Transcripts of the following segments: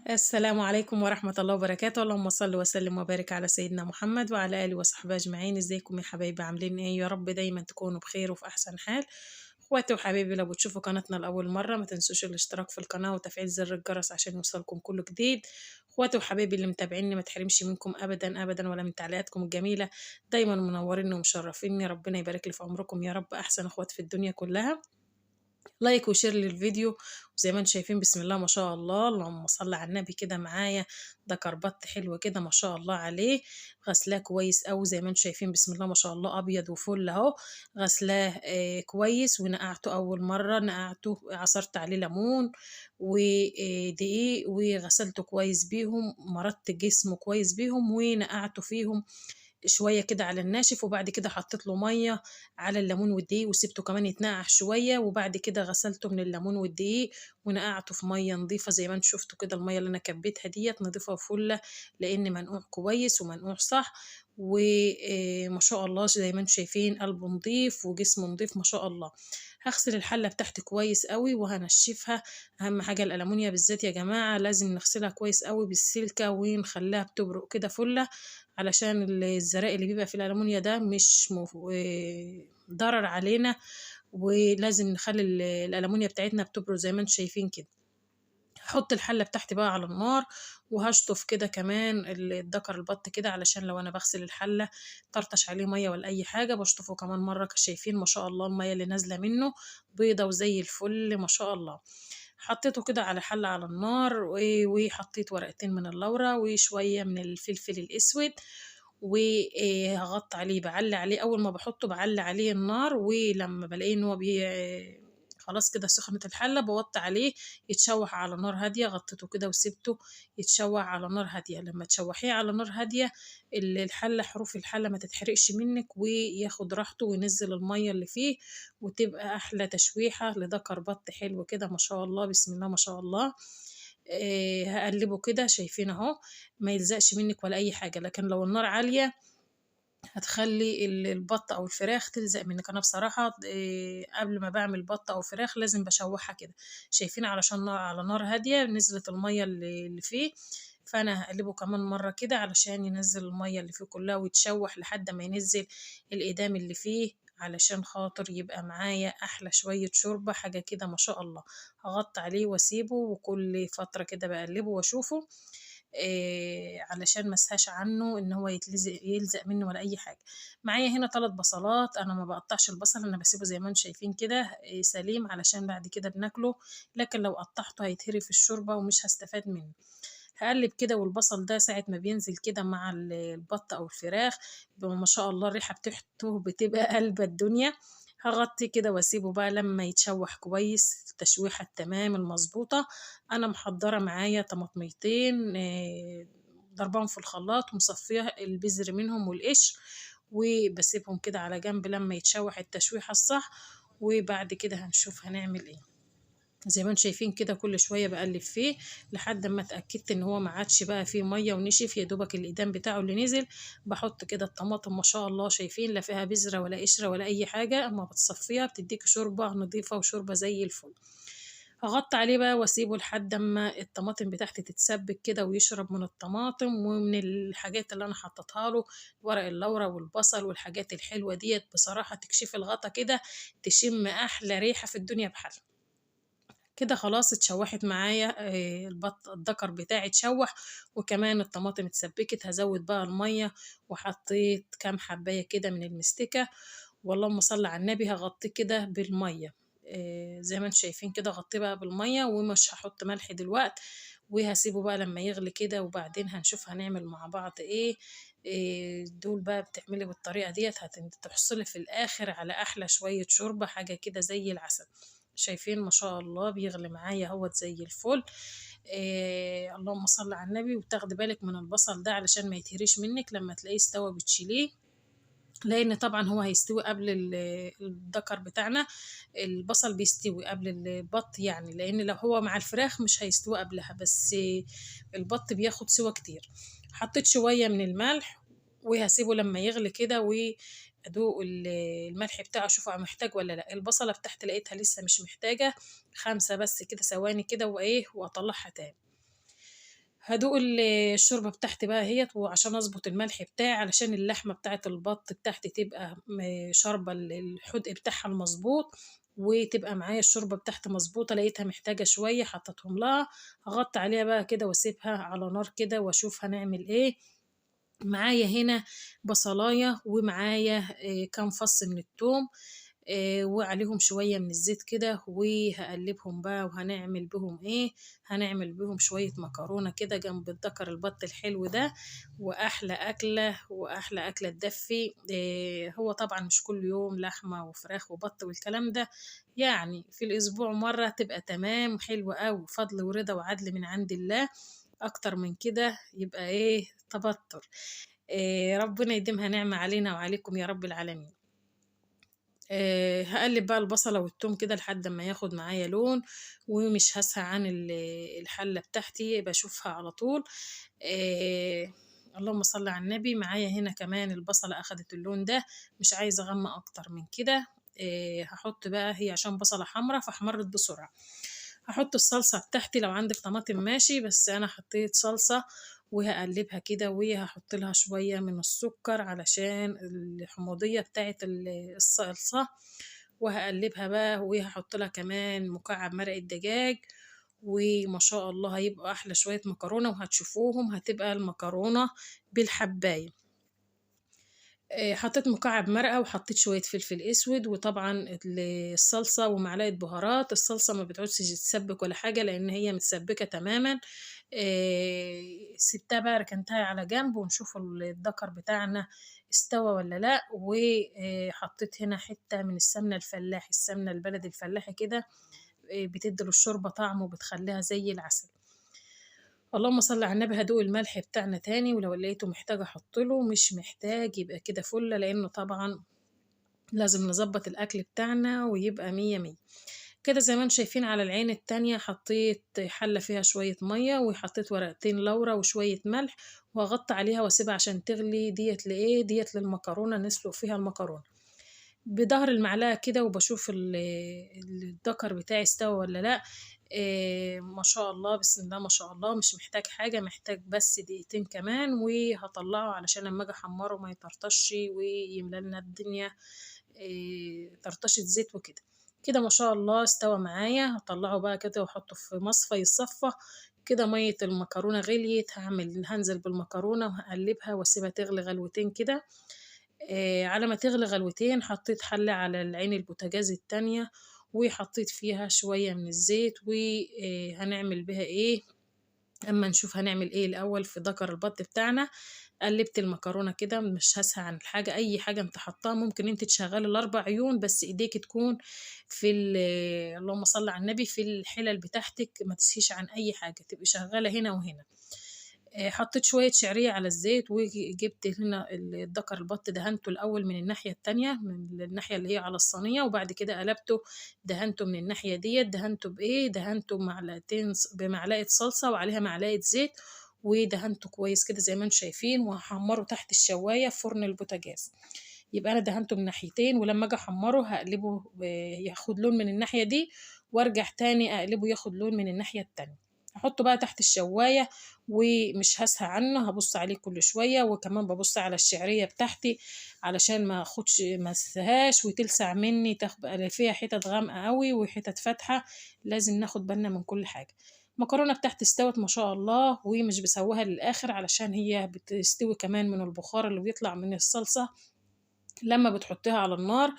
السلام عليكم ورحمة الله وبركاته. اللهم صل وسلم وبارك على سيدنا محمد وعلى آله وصحبه أجمعين. ازيكم يا حبايبي؟ عاملين ايه؟ يا رب دايما تكونوا بخير وفي أحسن حال. اخواتي وحبايبي، لو بتشوفوا قناتنا لأول مرة ما تنسوش الاشتراك في القناة وتفعيل زر الجرس عشان يوصلكم كل جديد. اخواتي وحبايبي اللي متابعيني ما تحرمش منكم أبدا أبدا ولا من تعليقاتكم الجميلة. دايما منوريني ومشرفيني، ربنا يبارك لي في عمركم يا رب. أحسن اخوات في الدنيا كلها. لايك وشير للفيديو. وزي ما انتم شايفين بسم الله ما شاء الله، اللهم صل على النبي كده معايا. ده كربات حلو كده ما شاء الله عليه. غسلاه كويس قوي زي ما انتم شايفين بسم الله ما شاء الله، ابيض وفل اهو. غسلاه كويس ونقعته اول مره، نقعته عصرت عليه ليمون ودقيق وغسلته كويس بيهم، مرطت جسمه كويس بيهم ونقعته فيهم شوية كده على الناشف. وبعد كده حطيت له مية على الليمون والدقيق وسبته كمان يتنقع شوية، وبعد كده غسلته من الليمون والدقيق ونقعته في مية نضيفة زي ما انتم شفتوا كده. المية اللي انا كبيتها ديت نضيفة وفلة، لان منقوع كويس ومنقوع صح. وما شاء الله زي ما انتم شايفين قلبه نضيف وجسمه نضيف ما شاء الله. هغسل الحلة بتاعتي كويس قوي وهنشفها. اهم حاجة الألمونيا بالذات يا جماعة لازم نغسلها كويس قوي بالسلكة ونخليها بتبرق كده فلة، علشان الزرائق اللي بيبقى في الألمونيا ده مش ضرر علينا. ولازم نخلي الألمونيا بتاعتنا بتبرز زي ما انتم شايفين كده. هحط الحلة بتاعتي بقى على النار وهشطف كده كمان الدكر البط كده، علشان لو انا بغسل الحلة طرطش عليه مية ولا اي حاجة بشطفه كمان مرة. شايفين ما شاء الله المية اللي نازلة منه بيضة وزي الفل ما شاء الله. حطيته كده على حلة على النار وحطيت ورقتين من اللورة وشوية من الفلفل الأسود، وهغطي عليه بعلي عليه. أول ما بحطه بعلي عليه النار، ولما بلاقيه إن هو خلاص كده سخنت الحلة بوطي عليه يتشوح على نار هادية. غطيته كده وسبته يتشوح على نار هادية. لما تشوحيه على نار هادية الحلة حروف الحلة ما تتحرقش منك وياخد راحته وينزل المية اللي فيه، وتبقى أحلى تشويحة لدكر بط حلو كده ما شاء الله بسم الله ما شاء الله. هقلبه كده شايفين اهو، ما يلزقش منك ولا أي حاجة. لكن لو النار عالية هتخلي البط أو الفراخ تلزق منك. أنا بصراحة قبل ما بعمل بط أو فراخ لازم بشوحها كده. شايفين علشان على نار هادية نزلت المية اللي فيه. فأنا هقلبه كمان مرة كده علشان ينزل المية اللي فيه كلها ويتشوح لحد ما ينزل الإيدام اللي فيه، علشان خاطر يبقى معايا أحلى شوية شوربة حاجة كده ما شاء الله. هغطي عليه واسيبه وكل فترة كده بقلبه واشوفه علشان مسهاش عنه ان هو يلزق منه ولا اي حاجة. معايا هنا 3 بصلات. انا ما بقطعش البصل، انا بسيبه زي ما انتم شايفين كده سليم علشان بعد كده بناكله. لكن لو قطعته هيتهري في الشوربة ومش هستفاد منه. هقلب كده، والبصل ده ساعة ما بينزل كده مع البط او الفراخ ما شاء الله الريحة بتاعته بتبقى قلب الدنيا. هغطي كده واسيبه بقى لما يتشوح كويس التشويحة التمام المظبوطة. انا محضرة معايا طماطميتين ضربهم في الخلاط ومصفية البذر منهم والقشر، وبسيبهم كده على جنب لما يتشوح التشويحة الصح. وبعد كده هنشوف هنعمل ايه. زي ما انتم شايفين كده كل شويه بقلب فيه لحد ما اتاكدت ان هو ما عادش بقى فيه ميه ونشف، يا دوبك الايدام بتاعه اللي نزل. بحط كده الطماطم ما شاء الله شايفين لا فيها بذره ولا قشره ولا اي حاجه، اما بتصفيها بتديك شوربه نظيفه وشوربه زي الفل. هغطي عليه بقى واسيبه لحد اما الطماطم بتاعتي تتسبك كده ويشرب من الطماطم ومن الحاجات اللي انا حطيتها له، ورق اللورة والبصل والحاجات الحلوه ديت. بصراحه تكشف الغطا كده تشم احلى ريحه في الدنيا بحالها. كده خلاص اتشوحت معايا الدكر بتاعي اتشوح، وكمان الطماطم اتسبكت. هزود بقى المية وحطيت كام حباية كده من المستكة، واللهم صل على النبي. هغطيه كده بالمية زي ما انتم شايفين كده. غطيه بقى بالمية ومش هحط ملح دلوقت، وهسيبه بقى لما يغلي كده وبعدين هنشوف هنعمل مع بعض ايه. دول بقى بتعملي بالطريقة ديت هتحصلي في الآخر على أحلى شوية شوربة حاجة كده زي العسل. شايفين ما شاء الله بيغلي معايا اهوت زي الفل. اللهم صل على النبي. وتاخدي بالك من البصل ده علشان ما يتهريش منك لما تلاقيه استوى بتشيليه، لان طبعا هو هيستوي قبل الدكر بتاعنا. البصل بيستوي قبل البط يعني، لان لو هو مع الفراخ مش هيستوي قبلها، بس البط بياخد سوا كتير. حطيت شوية من الملح وهسيبه لما يغلي كده وادوق الملح بتاعه اشوفه محتاج ولا لا. البصلة بتاعتي لقيتها لسه مش محتاجة، 5 بس كده ثواني كده وايه واطلعها تاني. هادوق الشوربة بتاعتي بقى اهيّة، وعشان أضبط الملح بتاعي علشان اللحمة بتاعة البط بتاعتي تبقى شاربة الحُدق بتاعها المضبوط، وتبقى معايا الشوربة بتاعتي مضبوطة، لقيتها محتاجة شوية حطيتهم لها، هاغطّي عليها بقى كده واسيبها على نار كده واشوف هنعمل إيه. معايا هنا بصلاية ومعايا كام فص من التوم، وعليهم شوية من الزيت كده، وهاقلّبهم بقى وهنعمل بيهم إيه، هنعمل بيهم شوية مكرونة كده جنب الدكر البط الحلو ده، وأحلى أكلة وأحلى أكلة تدفّي. هو طبعًا مش كل يوم لحمة وفراخ وبط والكلام ده، يعني في الأسبوع مرّة تبقى تمام حلوة أوي، فضل ورضا وعدل من عند الله، أكتر من كده يبقى إيه، تبتُّر. ربنا يديمها نعمة علينا وعليكم يا رب العالمين. هاقلِّب بقى البصلة والتوم كده لحد أمّا ياخد معايا لون، ومش هاسهى عن الحلة بتاعتي باشوفها على طول. آآ اللهم صل على النبي، معايا هنا كمان البصلة أخدت اللون ده، مش عايزة أغمّق أكتر من كده. هاحُط بقى هي عشان بصلة حمرا فاحمرِّت بسرعة. هاحُط الصلصة بتاعتي لو عندِك طماطم ماشي، بس أنا حطيت صلصة وهاقلّبها كده وهاحُط لها شوية من السُكّر علشان الحموضية بتاعة الصلصة، وهاقلّبها بقى وهاحُط لها كمان مكعب مرقة دجاج، وما شاء الله هيبقوا أحلى شوية مكرونة وهتشوفوهم هتبقى المكرونة بالحبّاية. حطيت مكعب مرقة وحطيت شوية فلفل أسود، وطبعًا الصلصة ومعلقة بهارات، الصلصة ما بتعوزش تتسبِّك ولا حاجة لإن هي متسبِّكة تمامًا. سِبتها بقى ركنتها على جنب ونشوف الدَكَر بتاعنا استوى والّا لأ، حطيت هنا حتّة من السمنة الفلاحي، السمنة البلدي الفلاحي كده، بتدّي للشوربة طعم وبتخلّيها زي العسل. اللهم صل على النبي، هادوق الملح بتاعنا تاني ولو لقيته محتاج أحط له، مش محتاج يبقى كده فُلّة، لإنه طبعًا لازم نضبّط الأكل بتاعنا ويبقى مِيّة، مِيّة. كده زي ما أنتم شايفين على العين التانية حطيت حلة فيها شوية مَيّة وحطيت ورقتين لورا وشوية ملح، وهاغطّي عليها واسيبها عشان تغلي، ديّة لإيه، ديّة للمكرونة نسلُق فيها المكرونة. بضهر المعلقة كده وباشوف الدَكَر بتاعي استوى والّا لأ. ما شاء الله، بسم الله ما شاء الله، مش محتاج حاجة، محتاج بس دقيقتين كمان وهاطلّعه علشان لمّا آجي أحمّره ما يطرطشش ويملا لنا الدنيا طرطشة زيت وكده. كده ما شاء الله استوى معايا، هاطلّعه بقى كده واحطّه في مصفى يتصفّى. كده مَيّة المكرونة غليت، هانزل بالمكرونة وهاقلّبها واسيبها تغلي غلوتين كده. على ما تغلي غلوتين حطيت حلة على العين البوتاجاز التانية، وحطيت فيها شوية من الزيت هنعمل بيها إيه، أمّا نشوف هنعمل إيه الأول في دَكَر البط بتاعنا. قلّبت المكرونة كده مش هاسهى عن الحاجة، أي حاجة أنتِ حاطّاها ممكن أنتِ تشغّلي ال4 عيون بس إيديكِ تكون في اللهم صل على النبي، في الحِلَل بتاعتِك ما تسهيش عن أي حاجة، تبقي شغّالة هنا وهنا. حطيت شوية شعرية على الزيت جِبت هنا الدَكَر البط دهنته الأول من الناحية التانية، من الناحية اللي هي على الصينية، وبعد كده قلبته دهنته من الناحية ديّة، دهنته بإيه، دهنته بمعلقة صلصة وعليها معلقة زيت، ودهنته كويس كده زي ما أنتم شايفين، وهاحمّره تحت الشواية في فرن البوتاجاز. يبقى أنا دهنته من ناحيتين، ولمّا آجي أحمّره هاقلبه ياخد لون من الناحية دي، وارجع تاني أقلبه ياخد لون من الناحية التانية. هاحطه بقى تحت الشواية ومش هاسهى عنه، هابُص عليه كل شوية، وكمان بابُص على الشعرية بتاعتي علشان ما انساهاش وتلسع منّي، تبقى فيها حتت غامقة أوي وحتت فاتحة، لازم ناخد بالنا من كل حاجة. المكرونة بتاعتي استوت ما شاء الله، ومش باسوّيها للآخر علشان هي بتستوي كمان من البخار اللي بيطلع من الصلصة لمّا بتحطّيها على النار.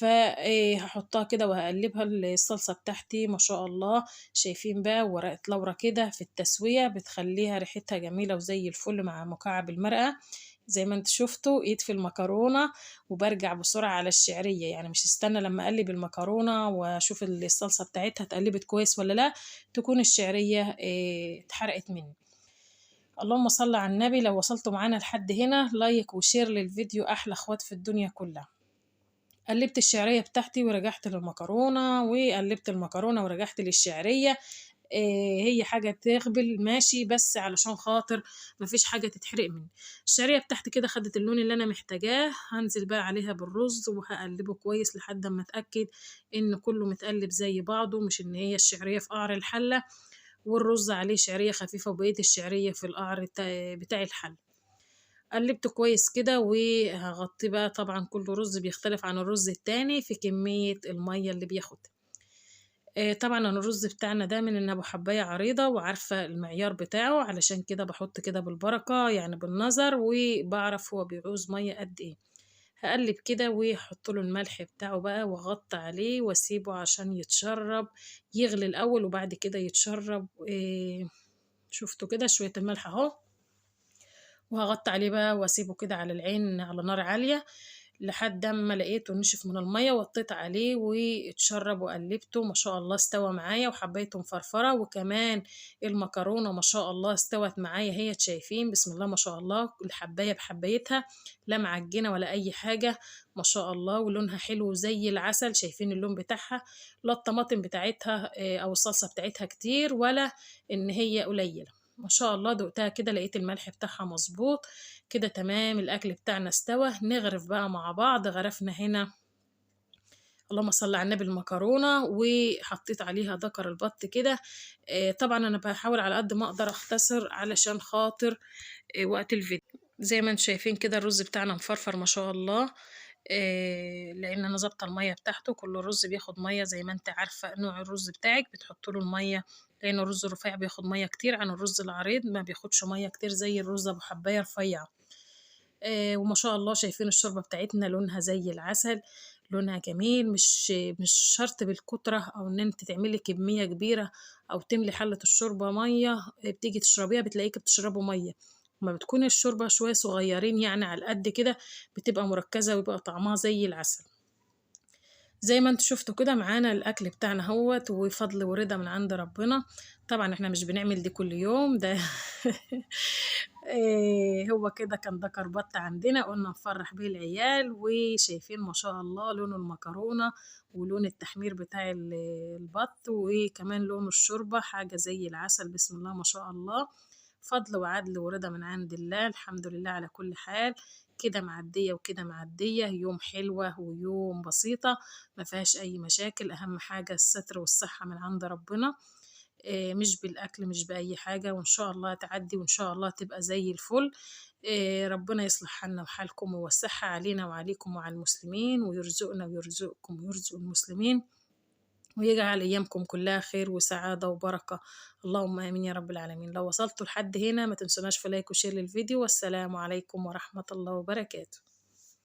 هاحطّها كده وهاقلّبها الصلصة بتاعتي ما شاء الله، شايفين بقى ورقة لورا كده في التسوية بتخلّيها ريحتها جميلة وزي الفل مع مكعب المرقة. زي ما أنتم شُفتوا يطفي المكرونة وبارجع بسرعة على الشعرية، يعني مش استنى لمّا أقلّب المكرونة وأشوف الصلصة بتاعتها اتقلّبت كويس والّا لأ، تكون الشعرية اتحرقت منّي. اللهم صل على النبي، لو وصلتوا معانا لحد هنا لايك وشير للفيديو، أحلى أخوات في الدنيا كلها. قلبت الشعرية بتاعتي ورجعت للمكرونة، وقلبت المكرونة ورجعت للشعرية. هي حاجة تغبل ماشي، بس علشان خاطر ما فيش حاجة تتحرق مني. الشعرية بتاعتي كده خدت اللون اللي أنا محتاجاه، هانزل بقى عليها بالرز وهاقلبه كويس لحد أمّا أتأكد إن كله متقلب زي بعضه، مش إن هي الشعرية في قعر الحلة. والرز عليه شعرية خفيفة وبقية الشعرية في القعر بتاع الحل. قلبته كويس كده وهغطيه بقى، طبعا كل رز بيختلف عن الرز التاني في كمية المية اللي بياخدها. طبعا أنا الرز بتاعنا ده من أبو حباية عريضة وعارفة المعيار بتاعه، علشان كده بحط كده بالبركة يعني بالنظر، وبعرف هو بيعوز مية قد ايه. هقلب كده واحط له الملح بتاعه بقى واغطي عليه واسيبه عشان يتشرب، يغلي الاول وبعد كده يتشرب. شفتوا كده شوية الملح اهو، وهغطي عليه بقى واسيبه كده على العين على نار عالية لحد اما لقيته نشف من المية، وطيت عليه واتشرب وقلبته ما شاء الله استوى معايا وحبيته مفرفرة. وكمان المكرونة ما شاء الله استوت معايا، هي شايفين بسم الله ما شاء الله الحباية بحبايتها، لا معجنة ولا اي حاجة ما شاء الله، ولونها حلو زي العسل. شايفين اللون بتاعها؟ لا الطماطم بتاعتها او الصلصة بتاعتها كتير ولا ان هي قليلة ما شاء الله. دقتها كده لقيت الملح بتاعها مظبوط كده تمام. الاكل بتاعنا استوى، نغرف بقى مع بعض. غرفنا هنا اللهم صل على النبي المكرونه وحطيت عليها دكر البط كده. طبعا انا بحاول على قد ما اقدر اختصر علشان خاطر وقت الفيديو. زي ما انتم شايفين كده الرز بتاعنا مفرفر ما شاء الله. لان انا ظابطه الميه بتاعته، كل رز بياخد ميه زي ما انت عارفه نوع الرز بتاعك بتحط له الميه، لان الرز الرفيع بياخد ميه كتير عن الرز العريض، ما بياخدش ميه كتير زي الرز ابو حبايه رفيع. وما شاء الله شايفين الشوربة بتاعتنا لونها زي العسل، لونها جميل. مش شرط بالكترة أو إن أنت تعملي كمية كبيرة أو تملي حلة الشوربة مية، بتيجي تشربيها بتلاقيك بتشربوا مية. ما بتكون الشوربة شوية صغيرين يعني على قد كده بتبقى مركزة ويبقى طعمها زي العسل. زي ما انتوا شفتوا كده معانا الاكل بتاعنا هوت، وفضل ورضا من عند ربنا. طبعا احنا مش بنعمل دي كل يوم ده. هو كده كان ده كربط عندنا قلنا نفرح بيه العيال. وشايفين ما شاء الله لون المكرونة ولون التحمير بتاع البط، وكمان لون الشوربة حاجة زي العسل بسم الله ما شاء الله. فضل وعدل ورضا من عند الله، الحمد لله على كل حال. كده معدية وكده معدية، يوم حلوة ويوم بسيطة ما فيهاش أي مشاكل. أهم حاجة الستر والصحة من عند ربنا، مش بالأكل مش بأي حاجة، وإن شاء الله تعدي وإن شاء الله تبقى زي الفل. ربنا يصلح حالنا وحالكم ويوسعها علينا وعليكم وعلى المسلمين، ويرزقنا ويرزقكم ويرزق المسلمين، ويجعل أيامكم كلها خير وسعادة وبركة. اللهم آمين يا رب العالمين. لو وصلتوا لحد هنا ما تنسوناش في لايك وشير للفيديو، والسلام عليكم ورحمة الله وبركاته.